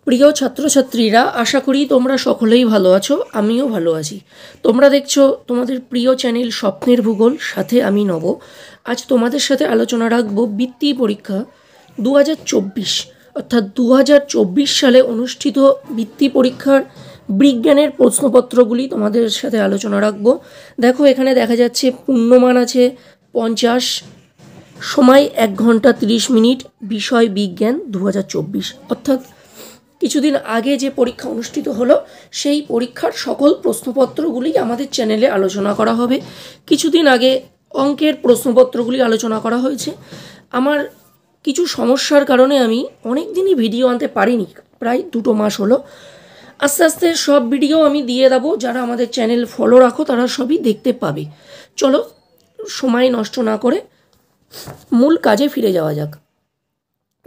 প্রিয় ছাত্রছাত্রীরা, আশা করি তোমরা সকলেই ভালো আছো। আমিও ভালো আছি। তোমরা দেখছো তোমাদের প্রিয় চ্যানেল স্বপ্নের ভূগোল, সাথে আমি নব। আজ তোমাদের সাথে আলোচনা রাখবো বৃত্তি পরীক্ষা 2024, অর্থাৎ 2024 সালে অনুষ্ঠিত বৃত্তি পরীক্ষার বিজ্ঞানের প্রশ্নপত্রগুলি তোমাদের সাথে আলোচনা রাখবো। দেখো, এখানে দেখা যাচ্ছে পূর্ণমান আছে 50, সময় 1 ঘন্টা 30 মিনিট, বিষয় বিজ্ঞান 2024। অর্থাৎ কিছুদিন আগে যে পরীক্ষা অনুষ্ঠিত হলো সেই পরীক্ষার সকল প্রশ্নপত্রগুলি আমাদের চ্যানেলে আলোচনা করা হবে। কিছুদিন আগে অঙ্কের প্রশ্নপত্রগুলি আলোচনা করা হয়েছে। আমার কিছু সমস্যার কারণে আমি অনেক দিনই ভিডিও আনতে পারিনি, প্রায় 2 মাস হলো। আস্তে আস্তে সব ভিডিও আমি দিয়ে দেবো। যারা আমাদের চ্যানেল ফলো রাখো তারা সবই দেখতে পাবে। চলো, সময় নষ্ট না করে মূল কাজে ফিরে যাওয়া যাক।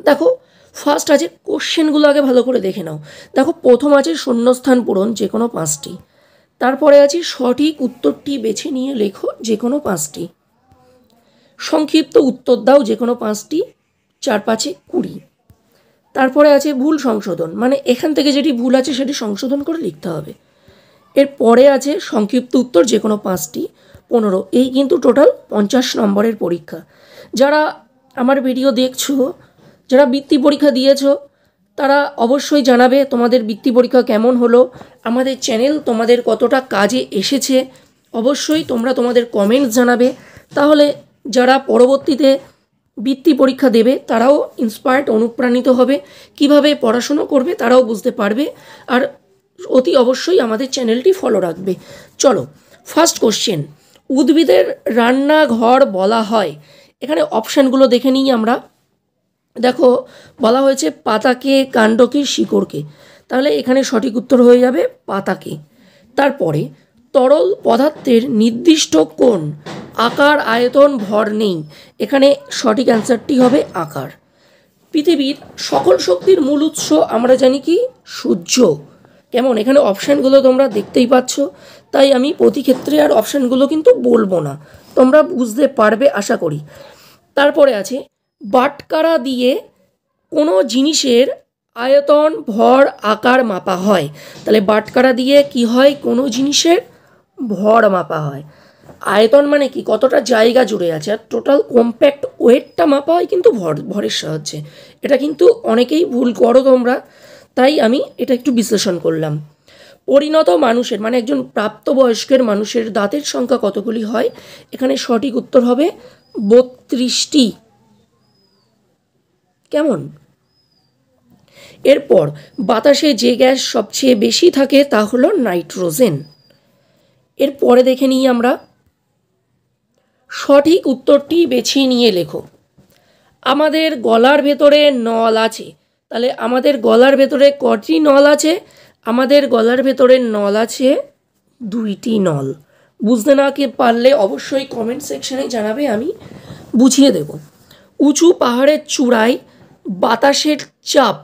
দেখো, ফার্স্ট আছে কোশ্চেনগুলো, আগে ভালো করে দেখে নাও। দেখো, প্রথম আছে শূন্যস্থান পূরণ, যে কোনো 5টি। তারপরে আছে সঠিক উত্তরটি বেছে নিয়ে লেখো, যে কোনো 5টি। সংক্ষিপ্ত উত্তর দাও, যে কোনো 5টি, 4 5 20। তারপরে আছে ভুল সংশোধন, মানে এখান থেকে যেটি ভুল আছে সেটি সংশোধন করে লিখতে হবে। এরপরে আছে সংক্ষিপ্ত উত্তর, যে কোনো 5টি, 15। এই কিন্তু টোটাল 50 নম্বরের পরীক্ষা। যারা আমার ভিডিও দেখছো, যারা বৃত্তি পরীক্ষা দিয়েছো, তারা অবশ্যই জানাবে তোমাদের বৃত্তি পরীক্ষা কেমন হলো। আমাদের চ্যানেল তোমাদের কতটা কাজে এসেছে অবশ্যই তোমরা তোমাদের কমেন্টস জানাবে। তাহলে যারা পরবর্তীতে বৃত্তি পরীক্ষা দেবে তারাও ইন্সপায়ার্ড, অনুপ্রাণিত হবে, কিভাবে পড়াশুনো করবে তারাও বুঝতে পারবে। আর অতি অবশ্যই আমাদের চ্যানেলটি ফলো রাখবে। চলো, ফার্স্ট কোশ্চেন, উদ্ভিদের রান্নাঘর বলা হয়। এখানে অপশানগুলো দেখে নিই আমরা। দেখো, বলা হয়েছে পাতাকে, কাণ্ডকে, শিকড়কে। তাহলে এখানে সঠিক উত্তর হয়ে যাবে পাতাকে। তারপরে তরল পদার্থের নির্দিষ্ট কোণ, আকার, আয়তন, ভর নেই। এখানে সঠিক অ্যান্সারটি হবে আকার। পৃথিবীর সকল শক্তির মূল উৎস আমরা জানি কি? সূর্য। কেমন? এখানে অপশানগুলো তোমরা দেখতেই পাচ্ছ, তাই আমি প্রতি ক্ষেত্রে আর অপশানগুলো কিন্তু বলবো না, তোমরা বুঝতে পারবে আশা করি। তারপরে আছে বাটখারা দিয়ে কোনো জিনিসের আয়তন, ভর, আকার মাপা হয়। তাহলে বাটখারা দিয়ে কি হয়? কোনো জিনিসের ভর মাপা হয়। আয়তন মানে কি? কতটা জায়গা জুড়ে আছে। আর টোটাল কম্প্যাক্ট ওয়েটটা মাপা হয় কিন্তু ভরের সাহায্যে। এটা কিন্তু অনেকেই ভুল করো তোমরা, তাই আমি এটা একটু বিশ্লেষণ করলাম। পরিণত মানুষের, মানে একজন প্রাপ্তবয়স্কের মানুষের দাঁতের সংখ্যা কতগুলি হয়? এখানে সঠিক উত্তর হবে 32টি। কেমন? এরপর বাতাসে যে গ্যাস সবচেয়ে বেশি থাকে তা হলো নাইট্রোজেন। এরপরে দেখে নিই আমরা, সঠিক উত্তরটি বেছে নিয়ে লেখো। আমাদের গলার ভেতরে নল আছে। তাহলে আমাদের গলার ভেতরে কটি নল আছে? আমাদের গলার ভেতরে নল আছে 2টি নল। বুঝতে না কি পারলে অবশ্যই কমেন্ট সেকশনে জানাবে, আমি বুঝিয়ে দেব। উঁচু পাহাড়ের চূড়ায় বাতাসের চাপ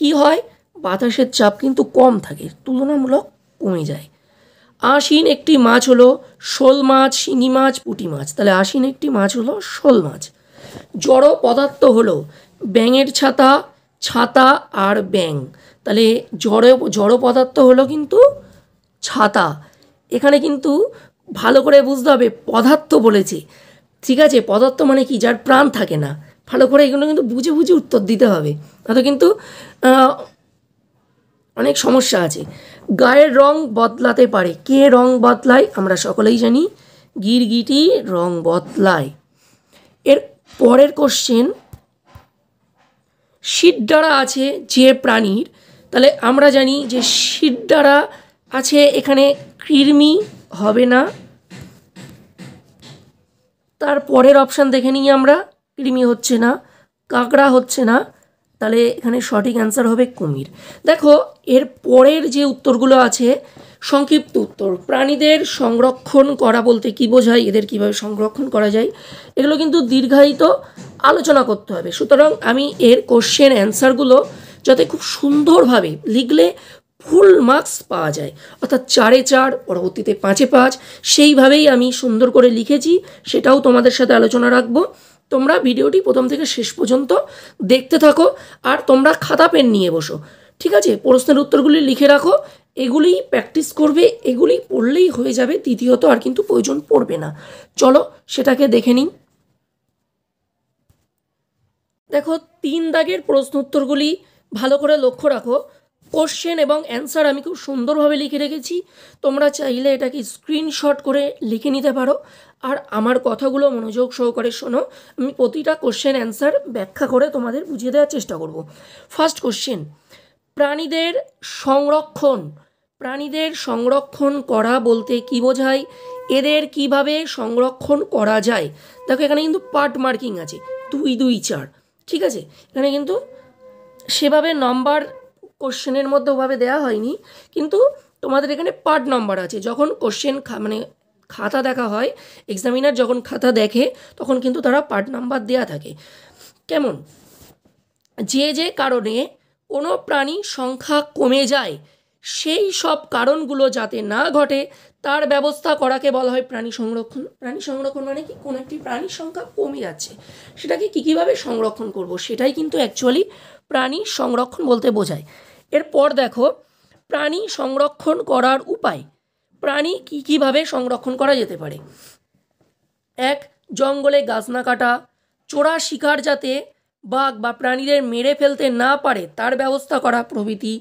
কি হয়? বাতাসের চাপ কিন্তু কম থাকে, তুলনামূলক কমে যায়। আশ্বিন একটি মাছ হলো শোল মাছ, শিঙি মাছ, পুঁটি মাছ। তাহলে আশ্বিন একটি মাছ হলো শোল মাছ। জড় পদার্থ হলো ব্যাঙের ছাতা, ছাতা আর ব্যাঙ। তাহলে জড় পদার্থ হলো কিন্তু ছাতা। এখানে কিন্তু ভালো করে বুঝতে হবে, পদার্থ বলেছে, ঠিক আছে? পদার্থ মানে কি? যার প্রাণ থাকে না। ভালো করে এগুলো কিন্তু বুঝে বুঝে উত্তর দিতে হবে, তাতে কিন্তু অনেক সমস্যা আছে। গায়ের রং বদলাতে পারে। কে রং বদলায়? আমরা সকলেই জানি, গিরগিটি রং বদলায়। এর পরের কোশ্চেন, শিরদাঁড়া আছে যে প্রাণীর। তাহলে আমরা জানি যে শিরদাঁড়া আছে, এখানে কৃমি হবে না। তার পরের অপশান দেখে নিই আমরা, কৃমি হচ্ছে না, কাঁকড়া হচ্ছে না। তাহলে এখানে সঠিক অ্যান্সার হবে কুমির। দেখো, এর পরের যে উত্তরগুলো আছে, সংক্ষিপ্ত উত্তর, প্রাণীদের সংরক্ষণ করা বলতে কি বোঝায়, এদের কিভাবে সংরক্ষণ করা যায়, এগুলো কিন্তু দীর্ঘায়িত আলোচনা করতে হবে। সুতরাং আমি এর কোশ্চেন অ্যান্সারগুলো যাতে খুব সুন্দরভাবে লিখলে ফুল মার্কস পাওয়া যায়, অর্থাৎ 4-এ 4, পরবর্তীতে 5-এ 5, সেইভাবেই আমি সুন্দর করে লিখেছি, সেটাও তোমাদের সাথে আলোচনা রাখবো। তোমরা ভিডিওটি প্রথম থেকে শেষ পর্যন্ত দেখতে থাকো আর তোমরা খাতা পেন নিয়ে বসো, ঠিক আছে? প্রশ্নের উত্তরগুলি লিখে রাখো, এগুলি প্র্যাকটিস করবে, এগুলি পড়লেই হয়ে যাবে, দ্বিতীয়ত আর কিন্তু প্রয়োজন পড়বে না। চলো সেটাকে দেখে নিই। দেখো 3 দাগের প্রশ্ন উত্তরগুলি ভালো করে লক্ষ্য রাখো। কোশ্চেন এবং অ্যান্সার আমি খুব সুন্দরভাবে লিখে রেখেছি, তোমরা চাইলে এটাকে স্ক্রিনশট করে লিখে নিতে পারো। আর আমার কথাগুলো মনোযোগ সহকারে শোনো, আমি প্রতিটা কোশ্চেন অ্যান্সার ব্যাখ্যা করে তোমাদের বুঝিয়ে দেওয়ার চেষ্টা করব। ফার্স্ট কোশ্চেন, প্রাণীদের সংরক্ষণ করা বলতে কি বোঝায়? এদের কিভাবে সংরক্ষণ করা যায়? দেখো এখানে কিন্তু পার্ট মার্কিং আছে 2, 2, 4, ঠিক আছে? এখানে কিন্তু সেভাবে নাম্বার কোশ্চেনের মধ্যে ওভাবে দেওয়া হয়নি, কিন্তু তোমাদের এখানে পার্ট নাম্বার আছে। যখন কোশ্চেন মানে খাতা দেখা হয়, এক্সামিনার যখন খাতা দেখে তখন কিন্তু তারা পার্ট নাম্বার দেওয়া থাকে। কেমন? যে কারণে কোনো প্রাণীর সংখ্যা কমে যায় সেই সব কারণগুলো যাতে না ঘটে তার ব্যবস্থা করাকে বলা হয় প্রাণী সংরক্ষণ। প্রাণী সংরক্ষণ মানে কি? কোনো একটি প্রাণীর সংখ্যা কমে যাচ্ছে, সেটাকে কীভাবে সংরক্ষণ করব, সেটাই কিন্তু অ্যাকচুয়ালি প্রাণী সংরক্ষণ বলতে বোঝায়। এরপর দেখো প্রাণী সংরক্ষণ করার উপায়। প্রাণী কীভাবে সংরক্ষণ করা যেতে পারে? 1, জঙ্গলে গাছ না কাটা, চোরা শিকার যাতে বাঘ বা প্রাণীদের মেরে ফেলতে না পারে তার ব্যবস্থা করা প্রভৃতি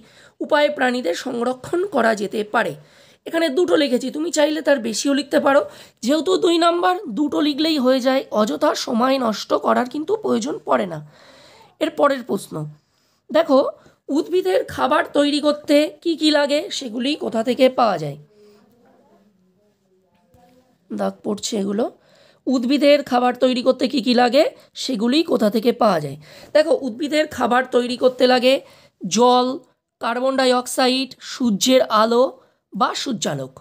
উপায়ে প্রাণীদের সংরক্ষণ করা যেতে পারে। এখানে 2টো লিখেছি, তুমি চাইলে তার বেশিও লিখতে পারো, যেহেতু 2 নাম্বার 2টো লিখলেই হয়ে যায়, অযথা সময় নষ্ট করার কিন্তু প্রয়োজন পড়ে না। এর পরের প্রশ্ন দেখো, উদ্ভিদের খাবার তৈরি করতে কি লাগে সেগুলি কোথা থেকে পাওয়া যায়? দাগ পড়ছে এগুলো। উদ্ভিদের খাবার তৈরি করতে কি লাগে সেগুলি কোথা থেকে পাওয়া যায়? দেখো উদ্ভিদের খাবার তৈরি করতে লাগে জল, কার্বন ডাই অক্সাইড, সূর্যের আলো বা সূর্যালোক।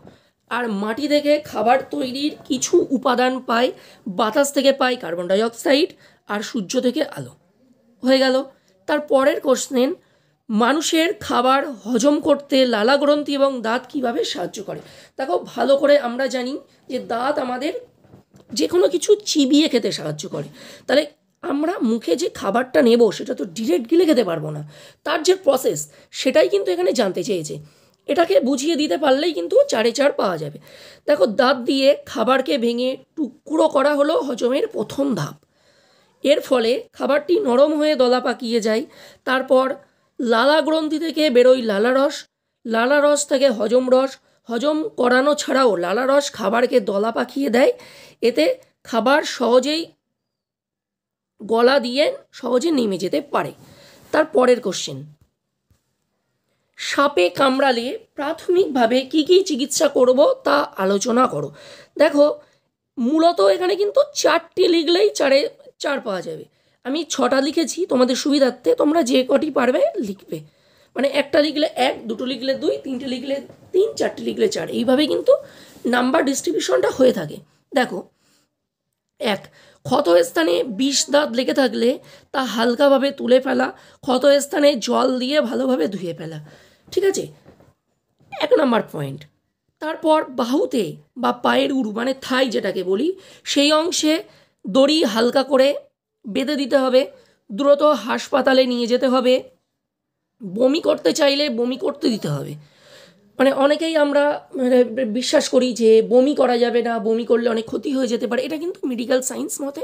আর মাটি থেকে খাবার তৈরির কিছু উপাদান পায়, বাতাস থেকে পায় কার্বন ডাই অক্সাইড আর সূর্য থেকে আলো। হয়ে গেল। তার পরের কোশ্চেন, মানুষের খাবার হজম করতে লালা গ্রন্থি এবং দাঁত কিভাবে সাহায্য করে? দেখো ভালো করে আমরা জানি যে দাঁত আমাদের যে কোনো কিছু চিবিয়ে খেতে সাহায্য করে, তাহলে আমরা মুখে যে খাবারটা নেব সেটা তো ডিরেক্ট গিলে খেতে পারবো না, তার যে প্রসেস সেটাই কিন্তু এখানে জানতে চেয়েছে। এটাকে বুঝিয়ে দিতে পারলেই কিন্তু 4-এ 4 পাওয়া যাবে। দেখো দাঁত দিয়ে খাবারকে ভেঙে টুকরো করা হলো হজমের প্রথম ধাপ। এর ফলে খাবারটি নরম হয়ে দলা পাকিয়ে যায়। তারপর লালা গ্রন্থি থেকে বেরোয় লালারস, লালারস থেকে হজম রস, হজম করানো ছাড়াও লালারস খাবারকে দলা পাকিয়ে দেয়, এতে খাবার সহজেই গলা দিয়ে সহজে নেমে যেতে পারে। তার পরের কোশ্চেন, সাপে কামড়ালে প্রাথমিকভাবে কি চিকিৎসা করব তা আলোচনা করো। দেখো মূলত এখানে কিন্তু 4টি লিখলেই 4-এ 4 পাওয়া যাবে। আমি 6টা লিখেছি তোমাদের সুবিধার্থে, তোমরা যে কটি পারবে লিখবে। মানে 1টা লিখলে 1, 2টো লিখলে 2, 3টে লিখলে 3, 4টে লিখলে 4, এইভাবেই কিন্তু নাম্বার ডিস্ট্রিবিউশনটা হয়ে থাকে। দেখো 1, ক্ষত স্থানে বিষ দাঁত লেগে থাকলে তা হালকাভাবে তুলে ফেলা, ক্ষত স্থানে জল দিয়ে ভালোভাবে ধুয়ে ফেলা, ঠিক আছে? 1 নম্বর পয়েন্ট। তারপর বাহুতে বা পায়ের উরু মানে থাই যেটাকে বলি, সেই অংশে দড়ি হালকা করে বেঁধে দিতে হবে, দ্রুত হাসপাতালে নিয়ে যেতে হবে, বমি করতে চাইলে বমি করতে দিতে হবে। মানে অনেকেই আমরা বিশ্বাস করি যে বমি করা যাবে না, বমি করলে অনেক ক্ষতি হয়ে যেতে পারে, এটা কিন্তু মেডিকেল সায়েন্স মতে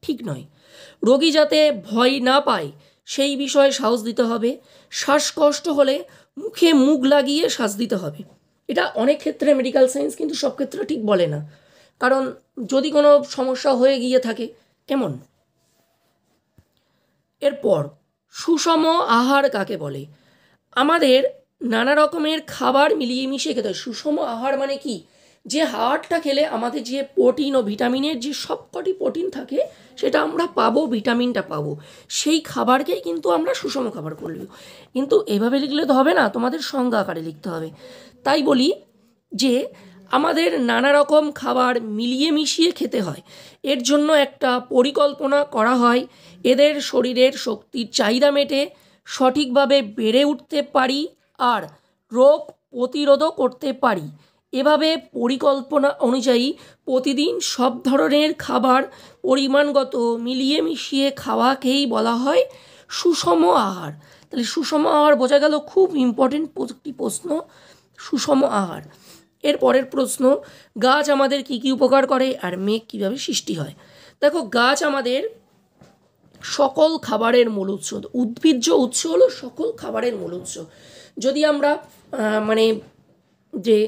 ঠিক নয়। রোগী যাতে ভয় না পায় সেই বিষয়ে সাহস দিতে হবে। শ্বাসকষ্ট হলে মুখে মুখ লাগিয়ে শ্বাস দিতে হবে। এটা অনেক ক্ষেত্রে মেডিকেল সায়েন্স কিন্তু সব ক্ষেত্রে ঠিক বলে না, কারণ যদি কোনো সমস্যা হয়ে গিয়ে থাকে। কেমন? এরপর সুষম আহার কাকে বলে? আমাদের নানা রকমের খাবার মিলিয়ে মিশিয়ে খেতে হয়। সুষম আহার মানে কি? যে আহারটা খেলে আমাদের যে প্রোটিন ও ভিটামিনের যে সবকটি প্রোটিন থাকে সেটা আমরা পাবো, ভিটামিনটা পাবো, সেই খাবারকেই কিন্তু আমরা সুষম খাবার বলব। কিন্তু এভাবে লিখলে তো হবে না, তোমাদের সংজ্ঞা আকারে লিখতে হবে। তাই বলি যে আমাদের নানা রকম খাবার মিলিয়ে মিশিয়ে খেতে হয়, এর জন্য একটা পরিকল্পনা করা হয়, এদের শরীরের শক্তির চাহিদা মেটে সঠিকভাবে বেড়ে উঠতে পারি আর রোগ প্রতিরোধও করতে পারি। এভাবে পরিকল্পনা অনুযায়ী প্রতিদিন সব ধরনের খাবার পরিমাণগত মিলিয়ে মিশিয়ে খাওয়াকেই বলা হয় সুষম আহার। তাহলে সুষম আহার বোঝা গেল, খুব ইম্পর্টেন্ট একটি প্রশ্ন সুষম আহার। এর পরের প্রশ্ন, গাছ আমাদের কি কি উপকার করে আর মেঘ কীভাবে সৃষ্টি হয়? দেখো, গাছ আমাদের সকল খাবারের মূল উৎস, উদ্ভিজ্জ উৎস হলো সকল খাবারের মূল উৎস। যদি আমরা মানে যে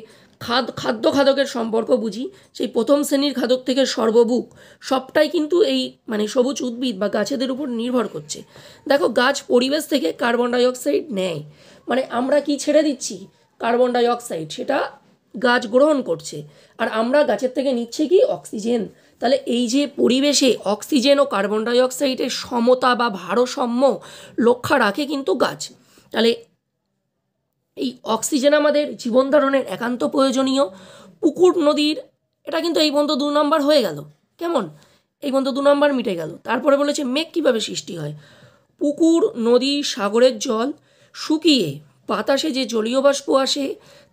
খাদ্য খাদকের সম্পর্ক বুঝি, সেই প্রথম শ্রেণীর খাদক থেকে সর্বভুক সবটাই কিন্তু এই মানে সবুজ উদ্ভিদ বা গাছেদের উপর নির্ভর করছে। দেখো, গাছ পরিবেশ থেকে কার্বন ডাইঅক্সাইড নেয়, মানে আমরা কি ছেড়ে দিচ্ছি? কার্বন ডাইঅক্সাইড, সেটা গাছ গ্রহণ করছে, আর আমরা গাছের থেকে নিচ্ছি কি? অক্সিজেন। তাহলে এই যে পরিবেশে অক্সিজেন ও কার্বন ডাইঅক্সাইডের সমতা বা ভারসাম্য রক্ষা রাখে কিন্তু গাছ। তাহলে এই অক্সিজেন আমাদের জীবন ধারণের একান্ত প্রয়োজনীয়। পুকুর নদীর, এটা কিন্তু এই পর্যন্ত 2 নম্বর হয়ে গেল। কেমন? এই পর্যন্ত 2 নম্বর মিটে গেল। তারপরে বলেছে মেঘ কীভাবে সৃষ্টি হয়। পুকুর, নদী, সাগরের জল শুকিয়ে বাতাসে যে জলীয় বাষ্প আসে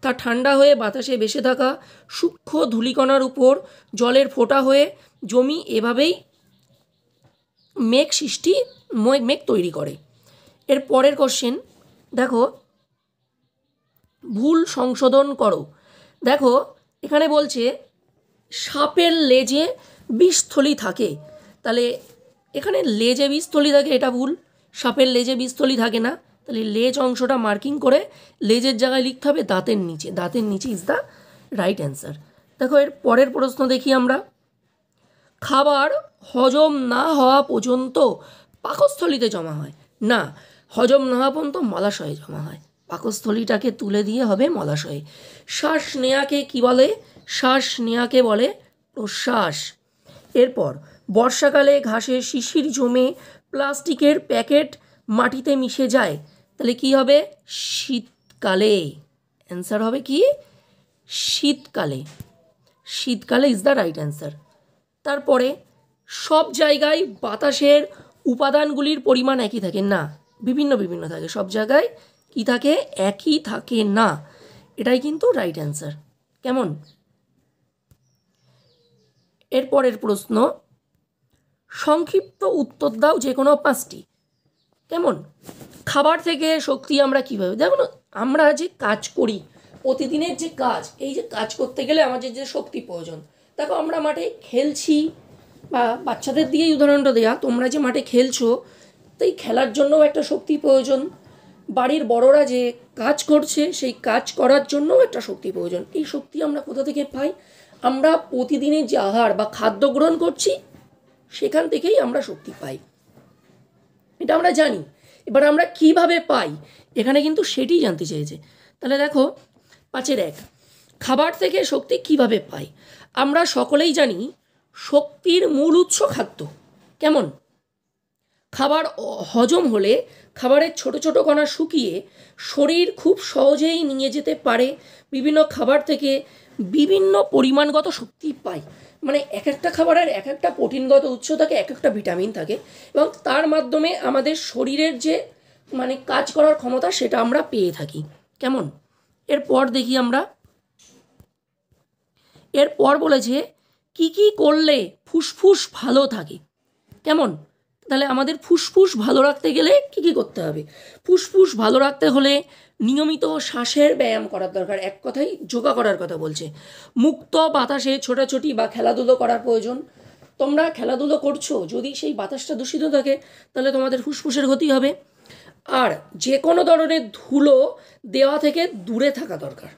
তা ঠান্ডা হয়ে বাতাসে ভেসে থাকা সূক্ষ্ম ধূলিকণার উপর জলের ফোঁটা হয়ে জমি, এভাবেই মেঘ সৃষ্টি, মেঘ তৈরি করে। এর পরের কোশ্চেন দেখো, ভুল সংশোধন করো। দেখো, এখানে বলছে সাপের লেজে বিষথলি থাকে। তাহলে এখানে লেজে বিষথলি থাকে, এটা ভুল। সাপের লেজে বিষথলি থাকে না। তাহলে লেজ অংশটা মার্কিং করে লেজের জায়গায় লিখতে হবে দাঁতের নিচে। দাঁতের নিচে ইজ দ্য রাইট অ্যান্সার। দেখো, এর পরের প্রশ্ন দেখি আমরা। খাবার হজম না হওয়া পর্যন্ত পাকস্থলিতে জমা হয় না, হজম না হওয়া পর্যন্ত মলাশয়ে জমা হয়। পাকস্থলীটাকে তুলে দিয়ে হবে মলাশয়ে। শ্বাস নেয়াকে কি বলে? শ্বাস নেয়াকে বলে প্রশ্বাস। এরপর বর্ষাকালে ঘাসের শিশির জমে প্লাস্টিকের প্যাকেট মাটিতে মিশে যায়, তাহলে কি হবে? শীতকালে। অ্যান্সার হবে কি? শীতকালে। শীতকালে ইজ দ্য রাইট অ্যান্সার। তারপরে সব জায়গায় বাতাসের উপাদানগুলির পরিমাণ একই থাকে না, বিভিন্ন বিভিন্ন থাকে। সব জায়গায় কি থাকে? একই থাকে না। এটাই কিন্তু রাইট অ্যান্সার। কেমন? এরপরের প্রশ্ন, সংক্ষিপ্ত উত্তর দাও যে কোনো 5টি। কেমন? খাবার থেকে শক্তি আমরা কীভাবে, দেখো না, আমরা যে কাজ করি প্রতিদিনের যে কাজ, এই যে কাজ করতে গেলে আমাদের যে শক্তি প্রয়োজন। দেখো, আমরা মাঠে খেলছি, বা বাচ্চাদের দিয়েই উদাহরণটা দেওয়া, তোমরা যে মাঠে খেলছো, তাই খেলার জন্যও একটা শক্তি প্রয়োজন। বাড়ির বড়রা যে কাজ করছে, সেই কাজ করার জন্যও একটা শক্তি প্রয়োজন। এই শক্তি আমরা কোথা থেকে পাই? আমরা প্রতিদিনের যে আহার বা খাদ্য গ্রহণ করছি, সেখান থেকেই আমরা শক্তি পাই, এটা আমরা জানি। এবার আমরা কিভাবে পাই, এখানে কিন্তু সেটিই জানতে চেয়েছে। তাহলে দেখো, 5-এর 1, খাবার থেকে শক্তি কিভাবে পাই? আমরা সকলেই জানি শক্তির মূল উৎস খাদ্য। কেমন? খাবার হজম হলে খাবারের ছোট ছোট কণা শুকিয়ে শরীর খুব সহজেই নিয়ে যেতে পারে। বিভিন্ন খাবার থেকে বিভিন্ন পরিমাণগত শক্তি পাই, মানে এক একটা খাবারের এক একটা প্রোটিনগত উৎস থাকে, এক একটা ভিটামিন থাকে, এবং তার মাধ্যমে আমাদের শরীরের যে মানে কাজ করার ক্ষমতা, সেটা আমরা পেয়ে থাকি। কেমন? এরপর দেখি আমরা। এরপর বলেছে কি কি করলে ফুসফুস ভালো থাকে। কেমন? তাহলে আমাদের ফুসফুস ভালো রাখতে গেলে কি কি করতে হবে? ফুসফুস ভালো রাখতে হলে নিয়মিত শ্বাসের ব্যায়াম করার দরকার। এক কথায় যোগা করার কথা বলছে। মুক্ত বাতাসে ছোটাছুটি বা খেলাধুলো করার প্রয়োজন। তোমরা খেলাধুলো করছো, যদি সেই বাতাসটা দূষিত থাকে, তাহলে তোমাদের ফুসফুসের ক্ষতি হবে। আর যে কোনো ধরনের ধুলো দেওয়া থেকে দূরে থাকা দরকার,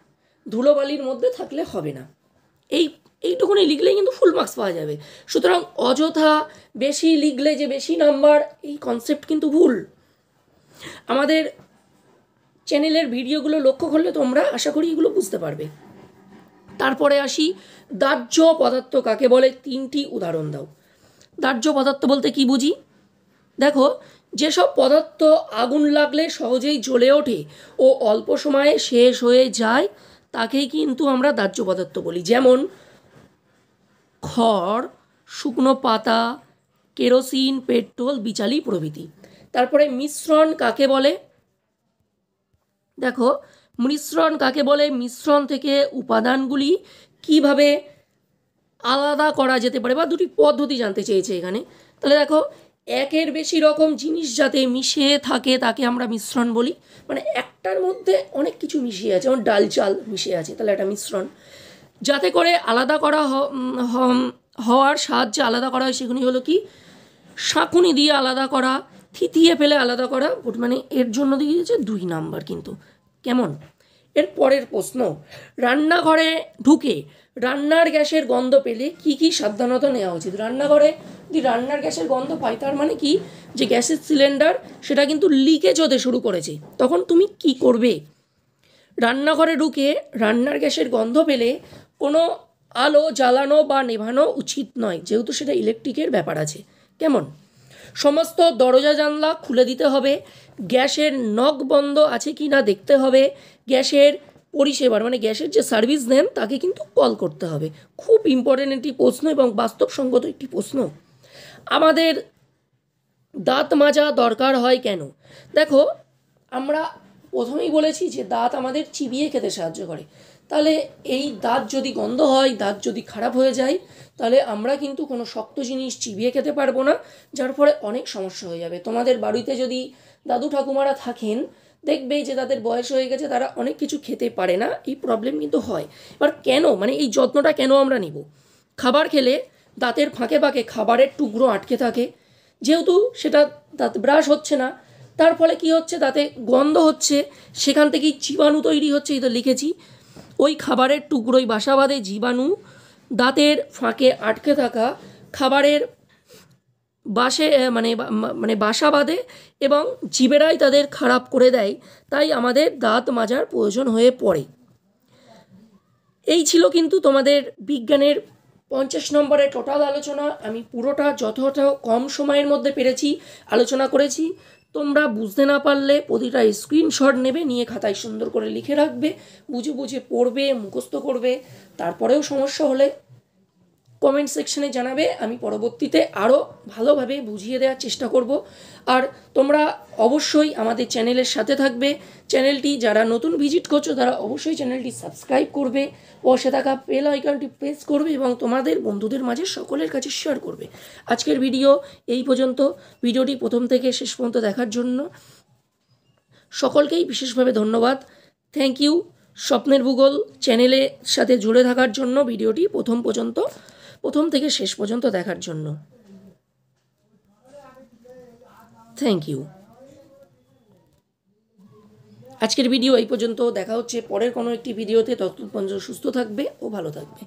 ধুলোবালির মধ্যে থাকলে হবে না। এইটুকুনি লিখলেই কিন্তু ফুল মার্কস পাওয়া যাবে। সুতরাং অযথা বেশি লিখলে যে বেশি নাম্বার, এই কনসেপ্ট কিন্তু ভুল। আমাদের চ্যানেলের ভিডিওগুলো লক্ষ্য করলে তোমরা আশা করি এগুলো বুঝতে পারবে। তারপরে আসি, দাহ্য পদার্থ কাকে বলে? 3টি উদাহরণ দাও। দাহ্য পদার্থ বলতে কি বুঝি? দেখো, যেসব পদার্থ আগুন লাগলে সহজেই জ্বলে ওঠে ও অল্প সময়ে শেষ হয়ে যায়, তাকেই কিন্তু আমরা দাহ্য পদার্থ বলি। যেমন খড়, শুকনো পাতা, কেরোসিন, পেট্রোল, বিচালি প্রভৃতি। তারপরে মিশ্রণ কাকে বলে? দেখো, মিশ্রণ কাকে বলে? মিশ্রণ থেকে উপাদানগুলি কিভাবে আলাদা করা যেতে পারে, বা দুটি পদ্ধতি জানতে চেয়েছে এখানে। তাহলে দেখো, একের বেশি রকম জিনিস যাতে মিশে থাকে তাকে আমরা মিশ্রণ বলি। মানে একটার মধ্যে অনেক কিছু মিশিয়ে আছে, যেমন ডাল চাল মিশে আছে, তাহলে এটা মিশ্রণ। যাতে করে আলাদা করা হওয়ার সাহায্যে আলাদা করা হয় সেগুলি হলো কি? শাঁকুনি দিয়ে আলাদা করা, থিতিয়ে ফেলে আলাদা করা, মানে এর জন্য দিয়েছে 2 নাম্বার। কিন্তু কেমন? এর পরের প্রশ্ন, রান্নাঘরে ঢুকে রান্নার গ্যাসের গন্ধ পেলে কি কি সাবধানতা নেওয়া উচিত? রান্নাঘরে যদি রান্নার গ্যাসের গন্ধ পাই, তার মানে কি? যে গ্যাসের সিলিন্ডার সেটা কিন্তু লিকেজ হতে শুরু করেছে, তখন তুমি কি করবে? রান্নাঘরে ঢুকে রান্নার গ্যাসের গন্ধ পেলে কোনো আলো জ্বালানো বা নেভানো উচিত নয়, যেহেতু সেটা ইলেকট্রিকের ব্যাপার আছে। কেমন? সমস্ত দরজা জানলা খুলে দিতে হবে, গ্যাসের নখ বন্ধ আছে কি না দেখতে হবে, গ্যাসের পরিষেবার মানে গ্যাসের যে সার্ভিস দেন তাকে কিন্তু কল করতে হবে। খুব ইম্পর্টেন্ট একটি প্রশ্ন এবং বাস্তবসঙ্গত একটি প্রশ্ন। আমাদের দাঁত মাজা দরকার হয় কেন? দেখো, আমরা প্রথমেই বলেছি যে দাঁত আমাদের চিবিয়ে খেতে সাহায্য করে। তাহলে এই দাঁত যদি গন্ধ হয়, দাঁত যদি খারাপ হয়ে যায়, তাহলে আমরা কিন্তু কোনো শক্ত জিনিস চিবিয়ে খেতে পারবো না, যার ফলে অনেক সমস্যা হয়ে যাবে। তোমাদের বাড়িতে যদি দাদু ঠাকুমারা থাকেন, দেখবে যে তাদের বয়স হয়ে গেছে, তারা অনেক কিছু খেতে পারে না, এই প্রবলেম কিন্তু হয়। এবার কেন, মানে এই যত্নটা কেন আমরা নিব? খাবার খেলে দাঁতের ফাঁকে ফাঁকে খাবারের টুকরো আটকে থাকে, যেহেতু সেটা দাঁত ব্রাশ হচ্ছে না, তার ফলে কি হচ্ছে? দাঁতে গন্ধ হচ্ছে, সেখান থেকেই জীবাণু তৈরি হচ্ছে, এই তো লিখেছি। ওই খাবারের টুকরোই বাসা বাঁধে জীবাণু, দাঁতের ফাঁকে আটকে থাকা খাবারের মানে বাসা বাঁধে এবং জিভেরাই তাদের খারাপ করে দেয়। তাই আমাদের দাঁত মাজার প্রয়োজন হয়ে পড়ে। এই ছিল কিন্তু তোমাদের বিজ্ঞানের 50 নম্বরের টোটাল আলোচনা। আমি পুরোটা যতটা কম সময়ের মধ্যে পেরেছি আলোচনা করেছি। তোমরা বুঝতে না পারলে প্রতিটা স্ক্রিনশট নেবে, নিয়ে খাতায় সুন্দর করে লিখে রাখবে, বুঝে বুঝে পড়বে, মুখস্থ করবে। তারপরেও সমস্যা হলে কমেন্ট সেকশনে জানাবে, আমি পরবর্তীতে আরও ভালোভাবে বুঝিয়ে দেওয়ার চেষ্টা করব। আর তোমরা অবশ্যই আমাদের চ্যানেলের সাথে থাকবে। চ্যানেলটি যারা নতুন ভিজিট করছো তারা অবশ্যই চ্যানেলটি সাবস্ক্রাইব করবে, পাশে থাকা বেল আইকনটি প্রেস করবে এবং তোমাদের বন্ধুদের মাঝে সকলের কাছে শেয়ার করবে। আজকের ভিডিও এই পর্যন্ত। ভিডিওটি প্রথম থেকে শেষ পর্যন্ত দেখার জন্য সকলকেই বিশেষভাবে ধন্যবাদ। Thank you. স্বপ্নের ভূগোল চ্যানেলের সাথে জুড়ে থাকার জন্য, ভিডিওটি প্রথম থেকে শেষ পর্যন্ত দেখার জন্য থ্যাংক ইউ। আজকের ভিডিও এই পর্যন্ত। দেখা হচ্ছে পরের কোনো একটি ভিডিওতে। ততক্ষণ পর্যন্ত সুস্থ থাকবে ও ভালো থাকবে।